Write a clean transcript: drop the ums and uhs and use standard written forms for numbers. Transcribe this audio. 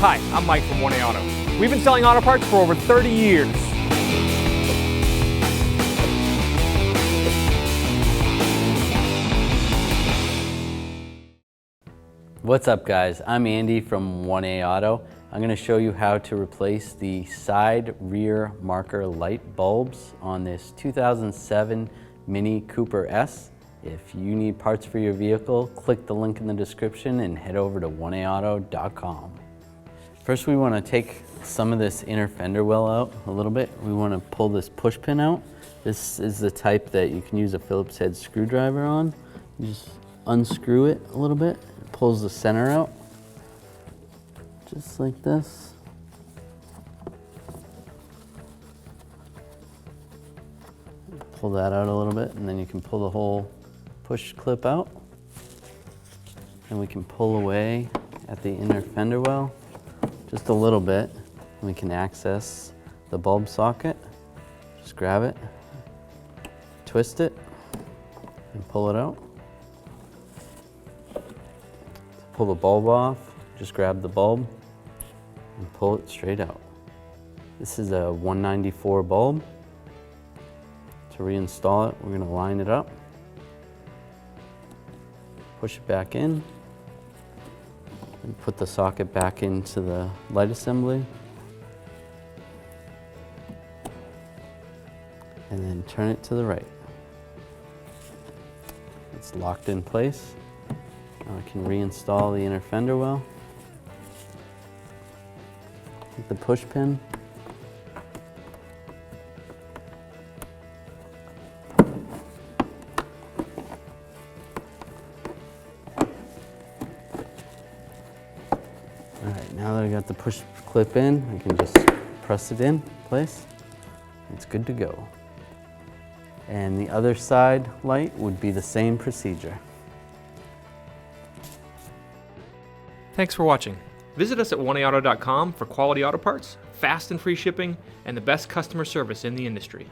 Hi, I'm Mike from 1A Auto. We've been selling auto parts for over 30 years. What's up guys, I'm Andy from 1A Auto. I'm going to show you how to replace the side rear marker light bulbs on this 2007 Mini Cooper S. If you need parts for your vehicle, click the link in the description and head over to 1aauto.com. First we want to take some of this inner fender well out a little bit. We want to pull this push pin out. This is the type that you can use a Phillips head screwdriver on. You just unscrew it a little bit. It pulls the center out, just like this. Pull that out a little bit, and then you can pull the whole push clip out. And we can pull away at the inner fender well just a little bit, and we can access the bulb socket. Just grab it, twist it, and pull it out. Pull the bulb off, just grab the bulb and pull it straight out. This is a 194 bulb. To reinstall it, we're going to line it up, push it back in, and put the socket back into the light assembly, and then turn it to the right. It's locked in place. Now I can reinstall the inner fender well. Take the push pin, Alright, now that I got the push clip in, I can just press it in place. It's good to go. And the other side light would be the same procedure. Thanks for watching. Visit us at 1aauto.com for quality auto parts, fast and free shipping, and the best customer service in the industry.